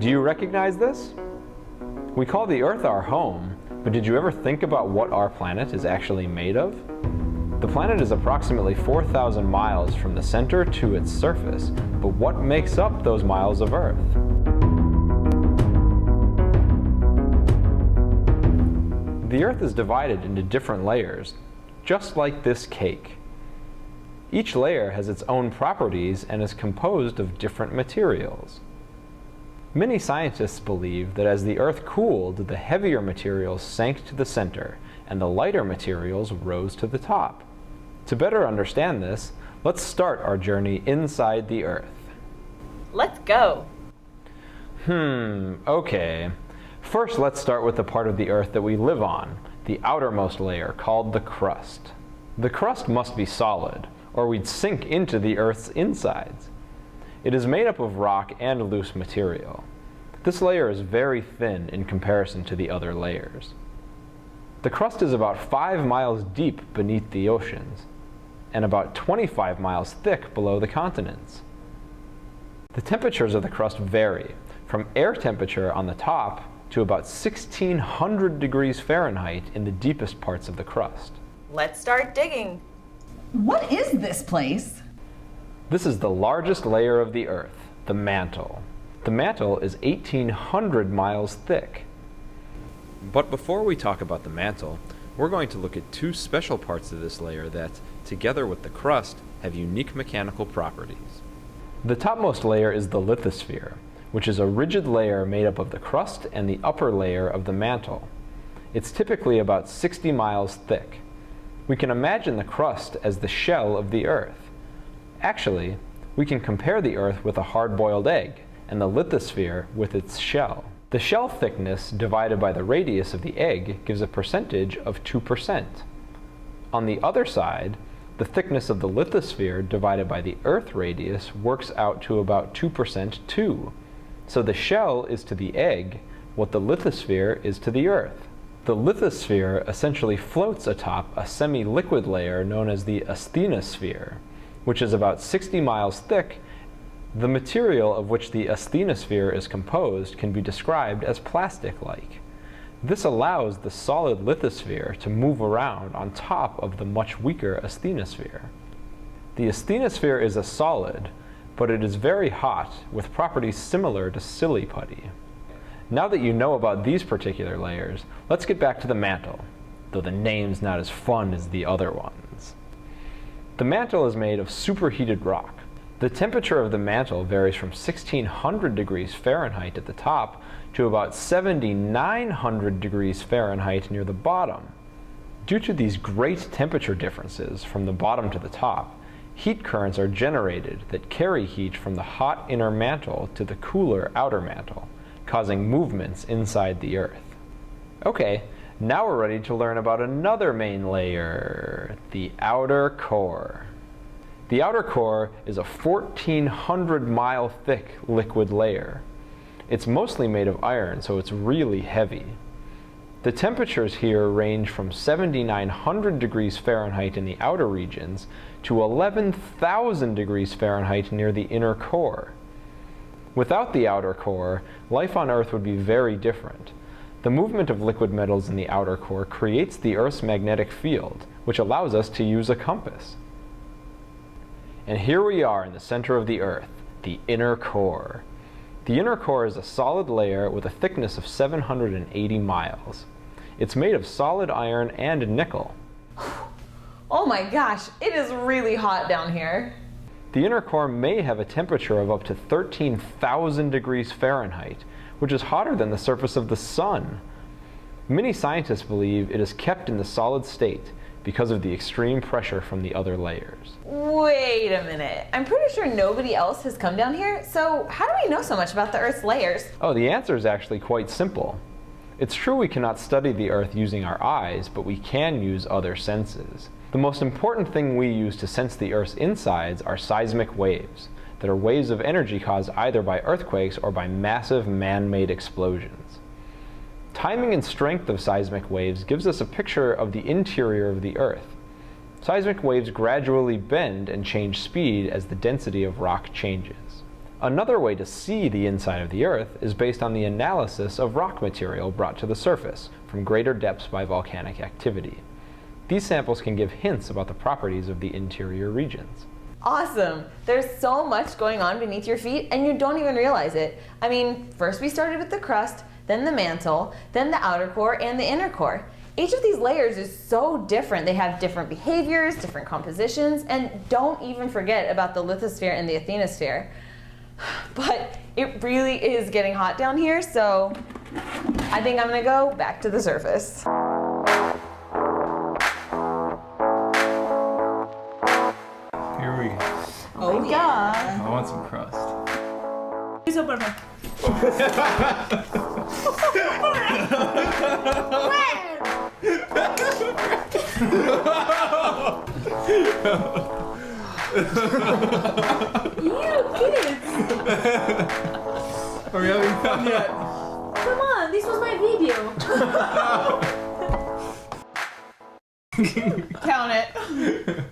Do you recognize this? We call the Earth our home, but did you ever think about what our planet is actually made of? The planet is approximately 4,000 miles from the center to its surface, but what makes up those miles of Earth? The Earth is divided into different layers, just like this cake. Each layer has its own properties and is composed of different materials. Many scientists believe that as the Earth cooled, the heavier materials sank to the center, and the lighter materials rose to the top. To better understand this, let's start our journey inside the Earth. Let's go! Okay. First, let's start with the part of the Earth that we live on, the outermost layer called the crust. The crust must be solid, or we'd sink into the Earth's insides. It is made up of rock and loose material. This layer is very thin in comparison to the other layers. The crust is about 5 miles deep beneath the oceans, and about 25 miles thick below the continents. The temperatures of the crust vary, from air temperature on the top to about 1,600 degrees Fahrenheit in the deepest parts of the crust. Let's start digging. What is this place? This is the largest layer of the Earth, the mantle. The mantle is 1,800 miles thick. But before we talk about the mantle, we're going to look at two special parts of this layer that, together with the crust, have unique mechanical properties. The topmost layer is the lithosphere, which is a rigid layer made up of the crust and the upper layer of the mantle. It's typically about 60 miles thick. We can imagine the crust as the shell of the Earth. Actually, we can compare the Earth with a hard-boiled egg, and the lithosphere with its shell. The shell thickness divided by the radius of the egg gives a percentage of 2%. On the other side, the thickness of the lithosphere divided by the Earth radius works out to about 2% too. So the shell is to the egg what the lithosphere is to the Earth. The lithosphere essentially floats atop a semi-liquid layer known as the asthenosphere, which is about 60 miles thick. The material of which the asthenosphere is composed can be described as plastic-like. This allows the solid lithosphere to move around on top of the much weaker asthenosphere. The asthenosphere is a solid, but it is very hot, with properties similar to silly putty. Now that you know about these particular layers, let's get back to the mantle, though the name's not as fun as the other ones. The mantle is made of superheated rock. The temperature of the mantle varies from 1,600 degrees Fahrenheit at the top to about 7,900 degrees Fahrenheit near the bottom. Due to these great temperature differences from the bottom to the top, heat currents are generated that carry heat from the hot inner mantle to the cooler outer mantle, causing movements inside the Earth. Okay, now we're ready to learn about another main layer, the outer core. The outer core is a 1,400 mile thick liquid layer. It's mostly made of iron, so it's really heavy. The temperatures here range from 7,900 degrees Fahrenheit in the outer regions to 11,000 degrees Fahrenheit near the inner core. Without the outer core, life on Earth would be very different. The movement of liquid metals in the outer core creates the Earth's magnetic field, which allows us to use a compass. And here we are in the center of the Earth, the inner core. The inner core is a solid layer with a thickness of 780 miles. It's made of solid iron and nickel. Oh my gosh, it is really hot down here. The inner core may have a temperature of up to 13,000 degrees Fahrenheit, which is hotter than the surface of the sun. Many scientists believe it is kept in the solid state because of the extreme pressure from the other layers. Wait a minute. I'm pretty sure nobody else has come down here, so how do we know so much about the Earth's layers? Oh, the answer is actually quite simple. It's true we cannot study the Earth using our eyes, but we can use other senses. The most important thing we use to sense the Earth's insides are seismic waves, that are waves of energy caused either by earthquakes or by massive man-made explosions. Timing and strength of seismic waves gives us a picture of the interior of the Earth. Seismic waves gradually bend and change speed as the density of rock changes. Another way to see the inside of the Earth is based on the analysis of rock material brought to the surface from greater depths by volcanic activity. These samples can give hints about the properties of the interior regions. Awesome! There's so much going on beneath your feet and you don't even realize it. I mean, first we started with the crust, then the mantle, then the outer core and the inner core. Each of these layers is so different. They have different behaviors, different compositions, and don't even forget about the lithosphere and the asthenosphere. But it really is getting hot down here, so I think I'm gonna go back to the surface. Here we go. Oh yeah. I want some crust. Piso perfecto. You kids! Are we having fun yet? Come on, this was my video. Count it.